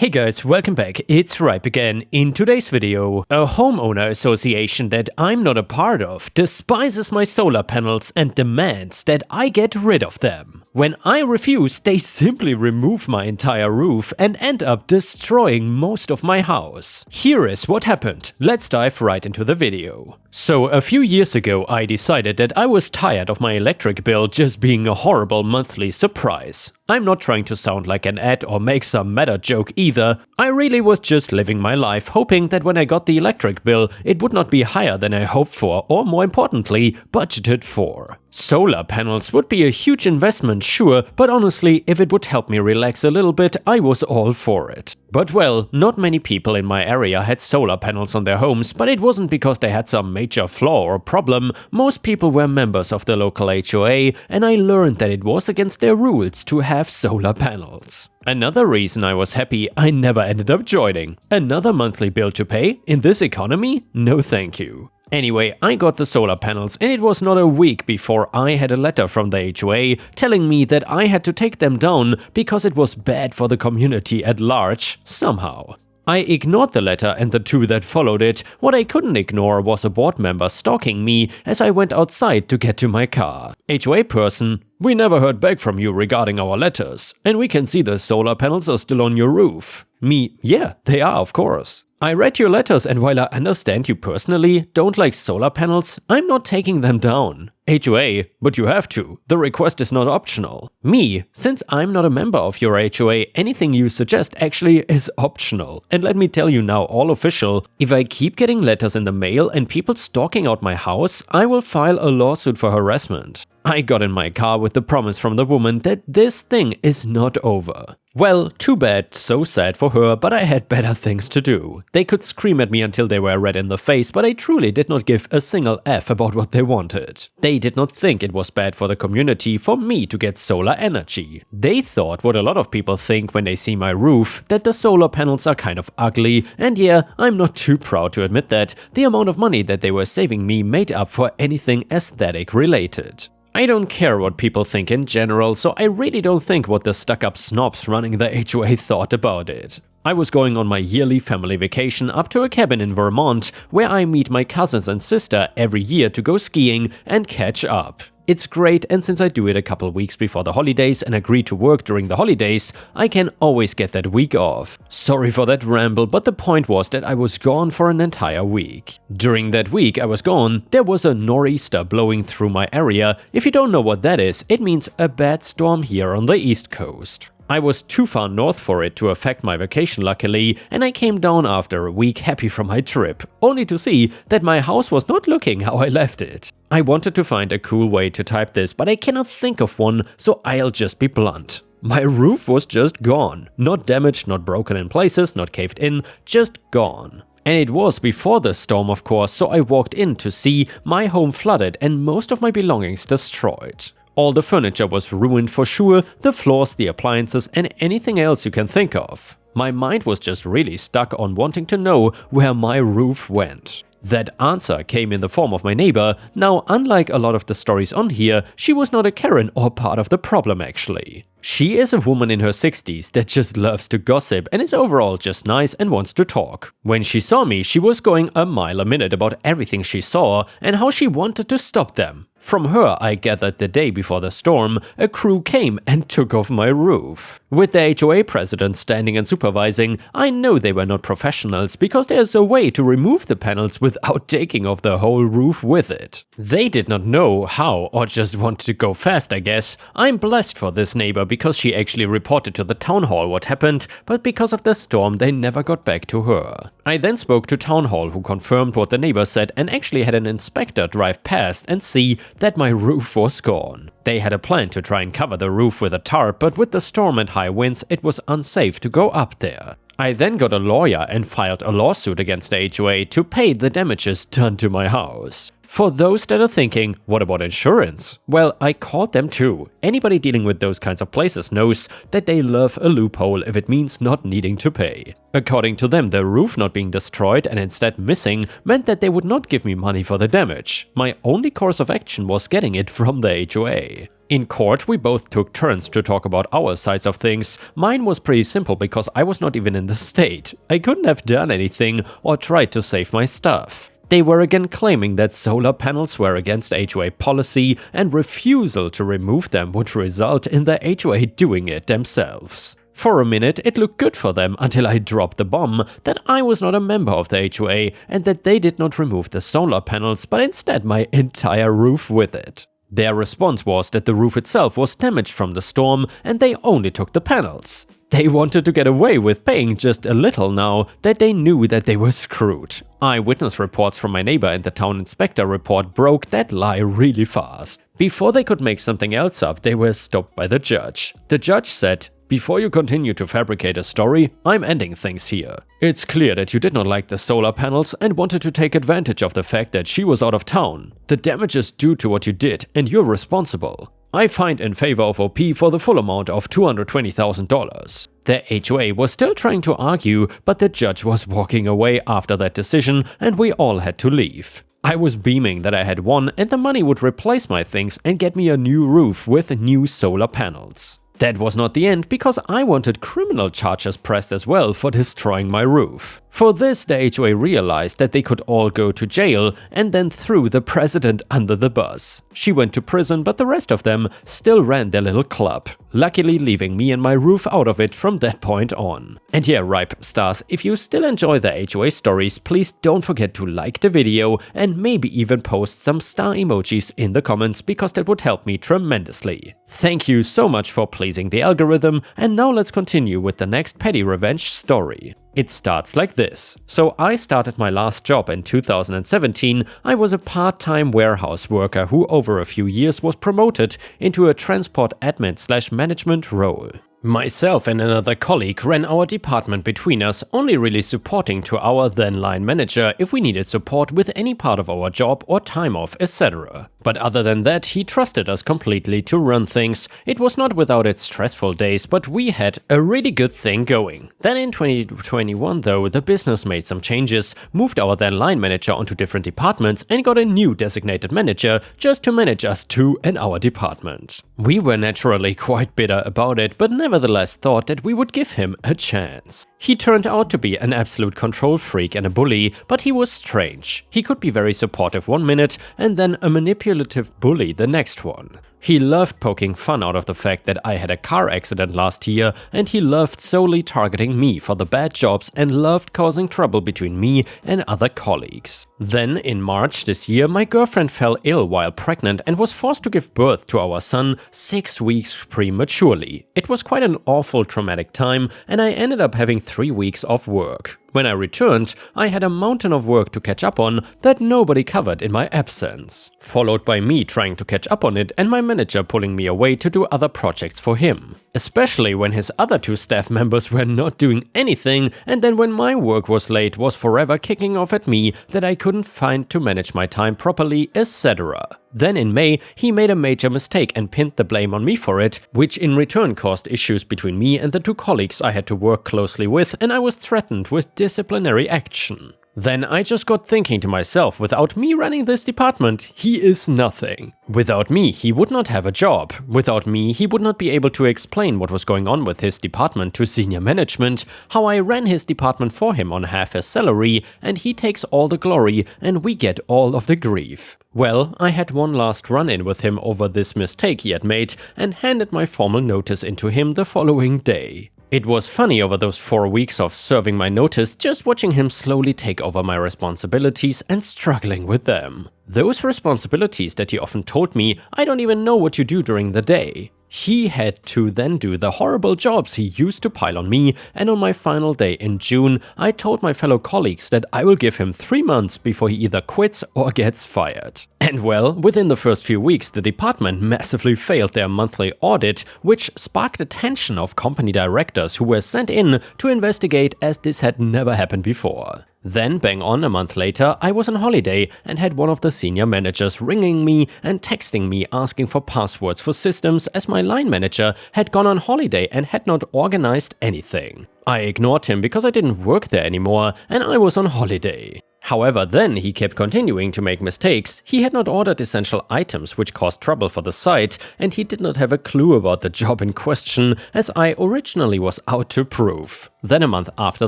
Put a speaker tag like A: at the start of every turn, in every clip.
A: Hey guys, welcome back, it's Ripe again. In today's video, a homeowner association that I'm not a part of despises my solar panels and demands that I get rid of them. When I refuse, they simply remove my entire roof and end up destroying most of my house. Here is what happened. Let's dive right into the video. So a few years ago I decided that I was tired of my electric bill just being a horrible monthly surprise. I'm not trying to sound like an ad or make some meta joke either. I really was just living my life hoping that when I got the electric bill it would not be higher than I hoped for, or more importantly, budgeted for. Solar panels would be a huge investment, sure, but honestly, if it would help me relax a little bit, I was all for it. But well, not many people in my area had solar panels on their homes, but it wasn't because they had some major flaw or problem. Most people were members of the local HOA, and I learned that it was against their rules to have solar panels. Another reason I was happy I never ended up joining. Another monthly bill to pay? In this economy? No thank you. Anyway, I got the solar panels and it was not a week before I had a letter from the HOA telling me that I had to take them down because it was bad for the community at large, somehow. I ignored the letter and the two that followed it. What I couldn't ignore was a board member stalking me as I went outside to get to my car. HOA person: "We never heard back from you regarding our letters, and we can see the solar panels are still on your roof." Me: "Yeah, they are, of course. I read your letters, and while I understand you personally don't like solar panels, I'm not taking them down." HOA: "But you have to. The request is not optional." Me: "Since I'm not a member of your HOA, anything you suggest actually is optional. And let me tell you now, all official, if I keep getting letters in the mail and people stalking out my house, I will file a lawsuit for harassment." I got in my car with the promise from the woman that this thing is not over. Well, too bad, so sad for her, but I had better things to do. They could scream at me until they were red in the face, but I truly did not give a single F about what they wanted. They did not think it was bad for the community for me to get solar energy. They thought what a lot of people think when they see my roof, that the solar panels are kind of ugly, and yeah, I'm not too proud to admit that. The amount of money that they were saving me made up for anything aesthetic related. I don't care what people think in general, so I really don't think what the stuck-up snobs running the HOA thought about it. I was going on my yearly family vacation up to a cabin in Vermont, where I meet my cousins and sister every year to go skiing and catch up. It's great, and since I do it a couple weeks before the holidays and agree to work during the holidays, I can always get that week off. Sorry for that ramble, but the point was that I was gone for an entire week. During that week I was gone, there was a nor'easter blowing through my area. If you don't know what that is, it means a bad storm here on the East Coast. I was too far north for it to affect my vacation luckily, and I came down after a week happy from my trip, only to see that my house was not looking how I left it. I wanted to find a cool way to type this, but I cannot think of one, so I'll just be blunt. My roof was just gone. Not damaged, not broken in places, not caved in, just gone. And it was before the storm, of course, so I walked in to see my home flooded and most of my belongings destroyed. All the furniture was ruined for sure, the floors, the appliances, and anything else you can think of. My mind was just really stuck on wanting to know where my roof went. That answer came in the form of my neighbor. Now, unlike a lot of the stories on here, she was not a Karen or part of the problem actually. She is a woman in her 60s that just loves to gossip and is overall just nice and wants to talk. When she saw me, she was going a mile a minute about everything she saw and how she wanted to stop them. From her, I gathered the day before the storm, a crew came and took off my roof. With the HOA president standing and supervising, I know they were not professionals because there's a way to remove the panels without taking off the whole roof with it. They did not know how or just wanted to go fast, I guess. I'm blessed for this neighbor because she actually reported to the town hall what happened, but because of the storm they never got back to her. I then spoke to town hall, who confirmed what the neighbor said and actually had an inspector drive past and see that my roof was gone. They had a plan to try and cover the roof with a tarp, but with the storm and high winds it was unsafe to go up there. I then got a lawyer and filed a lawsuit against the HOA to pay the damages done to my house. For those that are thinking, what about insurance? Well, I called them too. Anybody dealing with those kinds of places knows that they love a loophole if it means not needing to pay. According to them, the roof not being destroyed and instead missing meant that they would not give me money for the damage. My only course of action was getting it from the HOA. In court, we both took turns to talk about our sides of things. Mine was pretty simple because I was not even in the state. I couldn't have done anything or tried to save my stuff. They were again claiming that solar panels were against HOA policy and refusal to remove them would result in the HOA doing it themselves. For a minute, it looked good for them until I dropped the bomb that I was not a member of the HOA and that they did not remove the solar panels but instead my entire roof with it. Their response was that the roof itself was damaged from the storm and they only took the panels. They wanted to get away with paying just a little now that they knew that they were screwed. Eyewitness reports from my neighbor and the town inspector report broke that lie really fast. Before they could make something else up, they were stopped by the judge. The judge said, "Before you continue to fabricate a story, I'm ending things here. It's clear that you did not like the solar panels and wanted to take advantage of the fact that she was out of town. The damage is due to what you did and you're responsible. I find in favor of OP for the full amount of $220,000. The HOA was still trying to argue, but the judge was walking away after that decision and we all had to leave. I was beaming that I had won and the money would replace my things and get me a new roof with new solar panels. That was not the end because I wanted criminal charges pressed as well for destroying my roof. For this, the HOA realized that they could all go to jail and then threw the president under the bus. She went to prison, but the rest of them still ran their little club, luckily leaving me and my roof out of it from that point on. And yeah, Ripe Stars, if you still enjoy the HOA stories, please don't forget to like the video and maybe even post some star emojis in the comments because that would help me tremendously. Thank you so much for pleasing the algorithm, and now let's continue with the next petty revenge story. It starts like this. So I started my last job in 2017. I was a part-time warehouse worker who over a few years was promoted into a transport admin/management role. Myself and another colleague ran our department between us, only really supporting to our then line manager if we needed support with any part of our job or time off, etc. But other than that, he trusted us completely to run things. It was not without its stressful days, but we had a really good thing going. Then in 2021 though, the business made some changes, moved our then line manager onto different departments and got a new designated manager just to manage us two and our department. We were naturally quite bitter about it, but nevertheless thought that we would give him a chance. He turned out to be an absolute control freak and a bully, but he was strange. He could be very supportive one minute and then a manipulative bully the next one. He loved poking fun out of the fact that I had a car accident last year, and he loved solely targeting me for the bad jobs and loved causing trouble between me and other colleagues. Then, in March this year, my girlfriend fell ill while pregnant and was forced to give birth to our son 6 weeks prematurely. It was quite an awful traumatic time, and I ended up having 3 weeks off work. When I returned, I had a mountain of work to catch up on that nobody covered in my absence, followed by me trying to catch up on it and my manager pulling me away to do other projects for him. Especially when his other 2 staff members were not doing anything, and then when my work was late was forever kicking off at me that I couldn't find to manage my time properly, etc. Then in May, he made a major mistake and pinned the blame on me for it, which in return caused issues between me and the 2 colleagues I had to work closely with, and I was threatened with disciplinary action. Then I just got thinking to myself, without me running this department, he is nothing. Without me, he would not have a job. Without me, he would not be able to explain what was going on with his department to senior management, how I ran his department for him on half his salary, and he takes all the glory and we get all of the grief. Well, I had one last run-in with him over this mistake he had made and handed my formal notice in to him the following day. It was funny over those 4 weeks of serving my notice, just watching him slowly take over my responsibilities and struggling with them. Those responsibilities that he often told me, I don't even know what you do during the day. He had to then do the horrible jobs he used to pile on me, and on my final day in June, I told my fellow colleagues that I will give him 3 months before he either quits or gets fired. And well, within the first few weeks, the department massively failed their monthly audit, which sparked attention of company directors who were sent in to investigate, as this had never happened before. Then, bang on a month later, I was on holiday and had one of the senior managers ringing me and texting me asking for passwords for systems, as my line manager had gone on holiday and had not organized anything. I ignored him because I didn't work there anymore and I was on holiday. However, then he kept continuing to make mistakes. He had not ordered essential items, which caused trouble for the site, and he did not have a clue about the job in question, as I originally was out to prove. Then a month after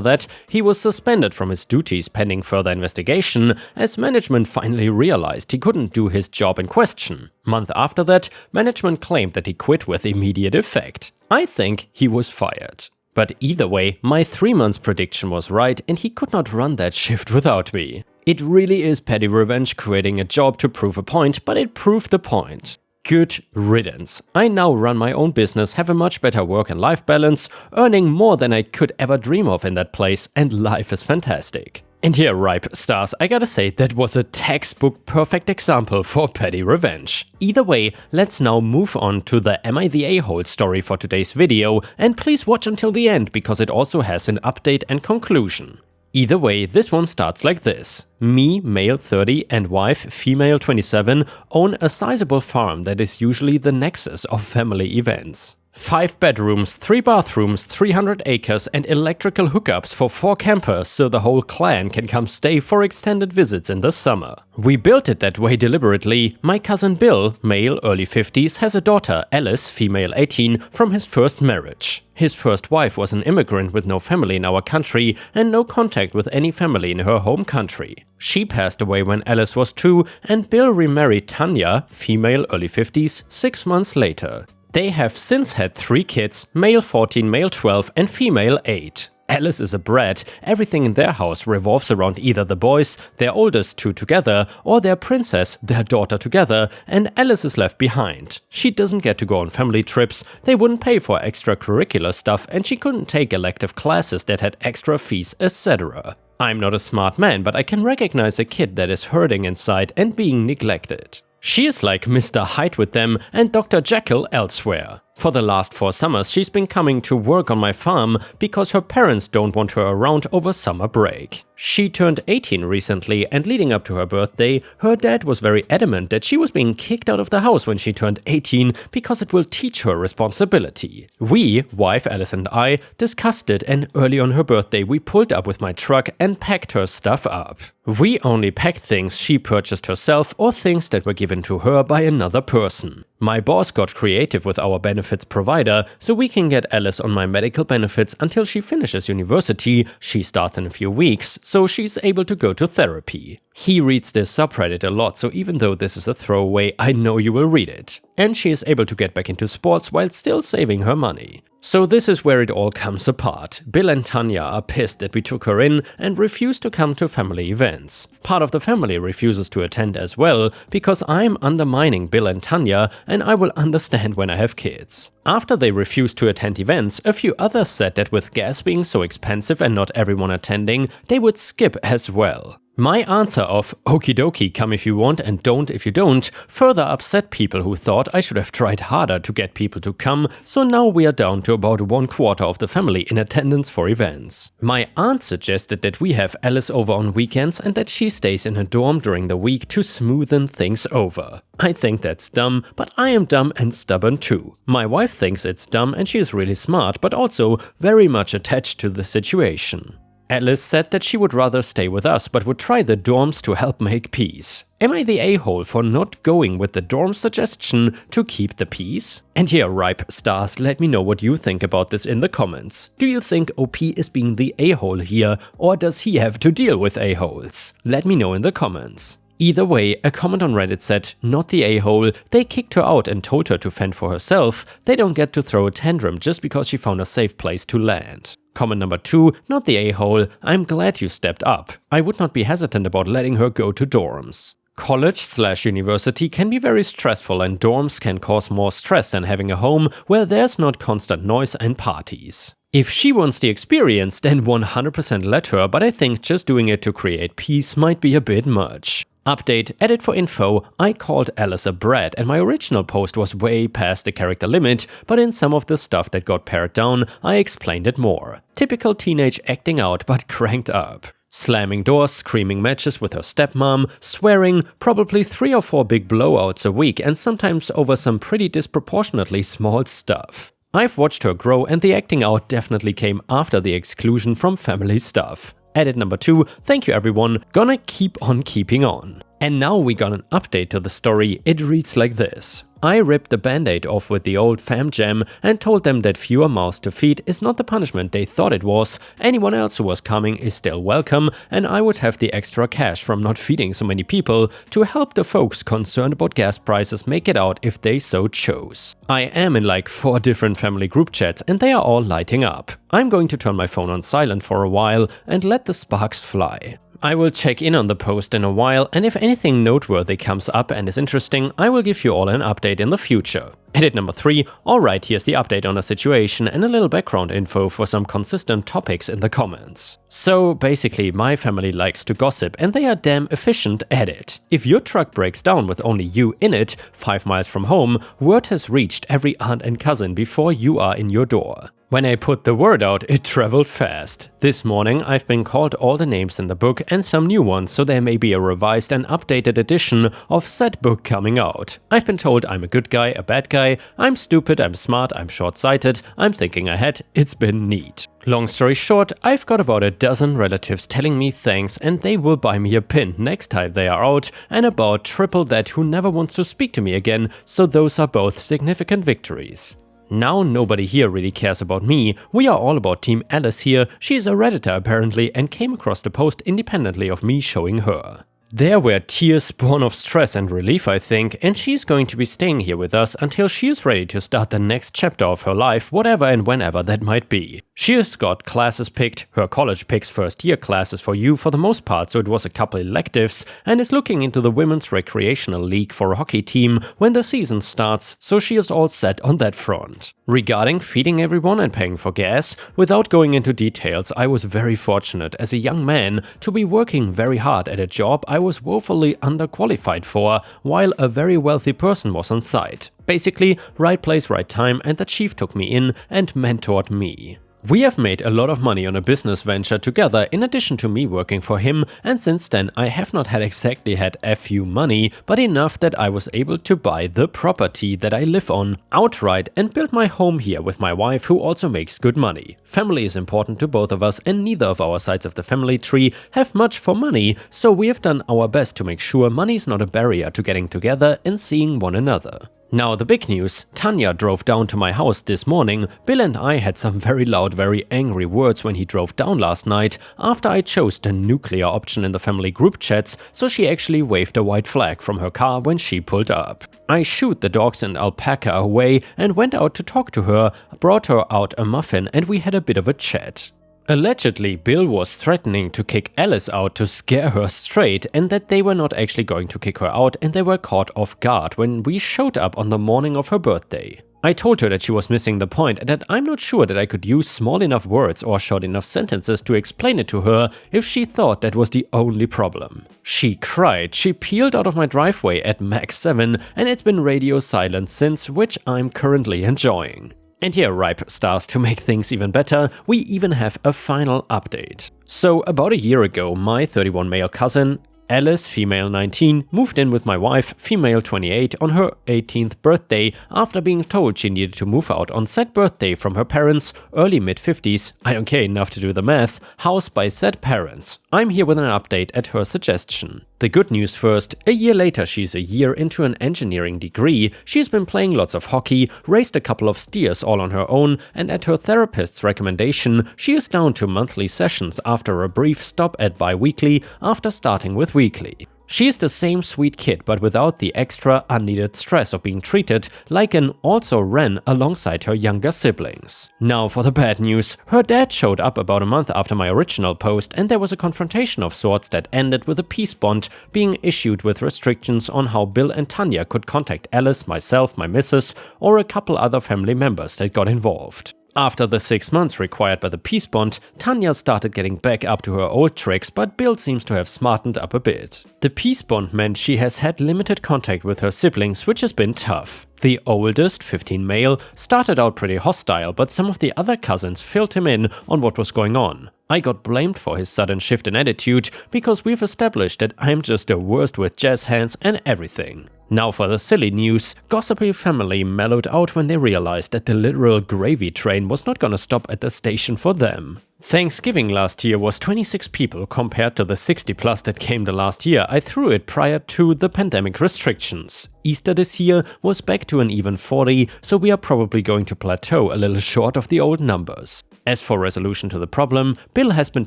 A: that, he was suspended from his duties pending further investigation, as management finally realized he couldn't do his job in question. Month after that, management claimed that he quit with immediate effect. I think he was fired. But either way, my 3 months prediction was right and he could not run that shift without me. It really is petty revenge creating a job to prove a point, but it proved the point. Good riddance. I now run my own business, have a much better work and life balance, earning more than I could ever dream of in that place, and life is fantastic. And here, ripe stars, I gotta say, that was a textbook perfect example for petty revenge. Either way, let's now move on to the Am I the A-hole story for today's video, and please watch until the end because it also has an update and conclusion. Either way, this one starts like this. Me, male 30, and wife, female 27, own a sizable farm that is usually the nexus of family events. 5 bedrooms, 3 bathrooms, 300 acres and electrical hookups for 4 campers so the whole clan can come stay for extended visits in the summer. We built it that way deliberately. My cousin Bill, male early 50s, has a daughter, Alice, female 18, from his first marriage. His first wife was an immigrant with no family in our country and no contact with any family in her home country. She passed away when Alice was 2 and Bill remarried Tanya, female early 50s, 6 months later. They have since had 3 kids, male 14, male 12 and female 8. Alice is a brat. Everything in their house revolves around either the boys, their oldest 2 together, or their princess, their daughter together, and Alice is left behind. She doesn't get to go on family trips, they wouldn't pay for extracurricular stuff, and she couldn't take elective classes that had extra fees, etc. I'm not a smart man, but I can recognize a kid that is hurting inside and being neglected. She is like Mr. Hyde with them and Dr. Jekyll elsewhere. For the last 4 summers, she's been coming to work on my farm because her parents don't want her around over summer break. She turned 18 recently, and leading up to her birthday, her dad was very adamant that she was being kicked out of the house when she turned 18 because it will teach her responsibility. We, wife Alice and I, discussed it, and early on her birthday we pulled up with my truck and packed her stuff up. We only packed things she purchased herself or things that were given to her by another person. My boss got creative with our benefits provider so we can get Alice on my medical benefits until she finishes university. She starts in a few weeks, so she's able to go to therapy. He reads this subreddit a lot, so even though this is a throwaway, I know you will read it. And she is able to get back into sports while still saving her money. So this is where it all comes apart. Bill and Tanya are pissed that we took her in and refuse to come to family events. Part of the family refuses to attend as well because I'm undermining Bill and Tanya, and I will understand when I have kids. After they refused to attend events, a few others said that with gas being so expensive and not everyone attending, they would skip as well. My answer of okie dokie, come if you want and don't if you don't further upset people who thought I should have tried harder to get people to come, so now we are down to about 1/4 of the family in attendance for events. My aunt suggested that we have Alice over on weekends and that she stays in her dorm during the week to smoothen things over. I think that's dumb, but I am dumb and stubborn too. My wife thinks it's dumb and she is really smart, but also very much attached to the situation. Alice said that she would rather stay with us but would try the dorms to help make peace. Am I the a-hole for not going with the dorm suggestion to keep the peace? And here, ripe stars, let me know what you think about this in the comments. Do you think OP is being the a-hole here, or does he have to deal with a-holes? Let me know in the comments. Either way, a comment on Reddit said, not the a-hole, they kicked her out and told her to fend for herself. They don't get to throw a tantrum just because she found a safe place to land. Comment number 2, not the a-hole, I'm glad you stepped up. I would not be hesitant about letting her go to dorms. College/university can be very stressful and dorms can cause more stress than having a home where there's not constant noise and parties. If she wants the experience, then 100% let her, but I think just doing it to create peace might be a bit much. Update, edit for info, I called Alice a brat and my original post was way past the character limit, but in some of the stuff that got pared down, I explained it more. Typical teenage acting out but cranked up. Slamming doors, screaming matches with her stepmom, swearing, probably 3 or 4 big blowouts a week and sometimes over some pretty disproportionately small stuff. I've watched her grow and the acting out definitely came after the exclusion from family stuff. Edit number 2, thank you everyone, gonna keep on keeping on. And now we got an update to the story, it reads like this. I ripped the band-aid off with the old fam jam and told them that fewer mouths to feed is not the punishment they thought it was, anyone else who was coming is still welcome, and I would have the extra cash from not feeding so many people to help the folks concerned about gas prices make it out if they so chose. I am in like 4 different family group chats and they are all lighting up. I'm going to turn my phone on silent for a while and let the sparks fly. I will check in on the post in a while, and if anything noteworthy comes up and is interesting, I will give you all an update in the future. Edit number 3, alright, here's the update on the situation and a little background info for some consistent topics in the comments. So basically, my family likes to gossip and they are damn efficient at it. If your truck breaks down with only you in it, 5 miles from home, word has reached every aunt and cousin before you are in your door. When I put the word out, it traveled fast. This morning I've been called all the names in the book and some new ones, so there may be a revised and updated edition of said book coming out. I've been told I'm a good guy, a bad guy, I'm stupid, I'm smart, I'm short-sighted, I'm thinking ahead, it's been neat. Long story short, I've got about a dozen relatives telling me thanks and they will buy me a pin next time they are out, and about triple that who never wants to speak to me again, so those are both significant victories. Now nobody here really cares about me, we are all about Team Alice here, she's a Redditor apparently and came across the post independently of me showing her. There were tears born of stress and relief, I think, and she's going to be staying here with us until she is ready to start the next chapter of her life, whatever and whenever that might be. She has got classes picked, her college picks first year classes for you for the most part, so it was a couple electives, and is looking into the Women's Recreational League for a hockey team when the season starts, so she is all set on that front. Regarding feeding everyone and paying for gas, without going into details, I was very fortunate as a young man to be working very hard at a job I was woefully underqualified for, while a very wealthy person was on site. Basically, right place, right time, and the chief took me in and mentored me. We have made a lot of money on a business venture together in addition to me working for him, and since then I have not exactly had FU money, but enough that I was able to buy the property that I live on outright and build my home here with my wife, who also makes good money. Family is important to both of us and neither of our sides of the family tree have much for money, so we have done our best to make sure money is not a barrier to getting together and seeing one another. Now the big news, Tanya drove down to my house this morning. Bill and I had some very loud, very angry words when he drove down last night after I chose the nuclear option in the family group chats, so she actually waved a white flag from her car when she pulled up. I shooed the dogs and alpaca away and went out to talk to her, brought her out a muffin and we had a bit of a chat. Allegedly, Bill was threatening to kick Alice out to scare her straight, and that they were not actually going to kick her out and they were caught off guard when we showed up on the morning of her birthday. I told her that she was missing the point and that I'm not sure that I could use small enough words or short enough sentences to explain it to her if she thought that was the only problem. She cried, she peeled out of my driveway at max 7 and it's been radio silent since, which I'm currently enjoying. And here, ripe stars, to make things even better, we even have a final update. So about a year ago, my 31 male cousin, Alice, female 19, moved in with my wife, female 28, on her 18th birthday after being told she needed to move out on said birthday from her parents' early mid-50s, I don't care enough to do the math, house by said parents. I'm here with an update at her suggestion. The good news first, a year later she's a year into an engineering degree, she's been playing lots of hockey, raised a couple of steers all on her own, and at her therapist's recommendation, she is down to monthly sessions after a brief stop at bi-weekly after starting with weekly. She's the same sweet kid but without the extra unneeded stress of being treated like an also ran alongside her younger siblings. Now for the bad news, her dad showed up about a month after my original post and there was a confrontation of sorts that ended with a peace bond being issued with restrictions on how Bill and Tanya could contact Alice, myself, my missus, or a couple other family members that got involved. After the 6 months required by the peace bond, Tanya started getting back up to her old tricks, but Bill seems to have smartened up a bit. The peace bond meant she has had limited contact with her siblings, which has been tough. The oldest, 15 male, started out pretty hostile, but some of the other cousins filled him in on what was going on. I got blamed for his sudden shift in attitude because we've established that I'm just the worst with jazz hands and everything. Now for the silly news, Gossipy family mellowed out when they realized that the literal gravy train was not gonna stop at the station for them. Thanksgiving last year was 26 people compared to the 60 plus that came the last year I threw it prior to the pandemic restrictions. Easter this year was back to an even 40, so we are probably going to plateau a little short of the old numbers. As for resolution to the problem, Bill has been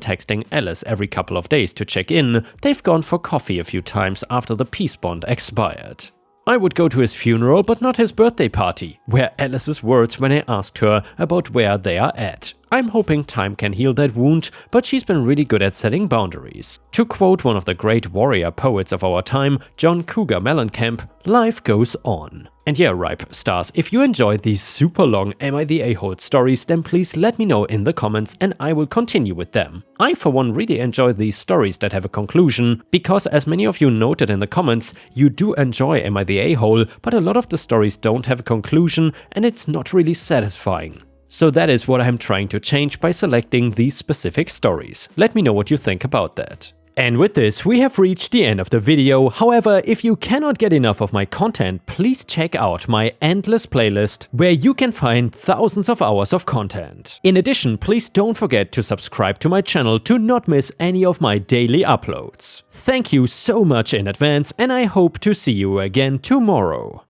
A: texting Alice every couple of days to check in. They've gone for coffee a few times after the peace bond expired. I would go to his funeral but not his birthday party, were Alice's words when I asked her about where they are at. I'm hoping time can heal that wound, but she's been really good at setting boundaries. To quote one of the great warrior poets of our time, John Cougar Mellencamp, life goes on. And yeah, Ripe Stars, if you enjoy these super long Am I the A-hole stories, then please let me know in the comments and I will continue with them. I for one really enjoy these stories that have a conclusion, because as many of you noted in the comments, you do enjoy Am I the A-hole, but a lot of the stories don't have a conclusion and it's not really satisfying. So that is what I'm trying to change by selecting these specific stories. Let me know what you think about that. And with this, we have reached the end of the video. However, if you cannot get enough of my content, please check out my endless playlist, where you can find thousands of hours of content. In addition, please don't forget to subscribe to my channel to not miss any of my daily uploads. Thank you so much in advance, and I hope to see you again tomorrow.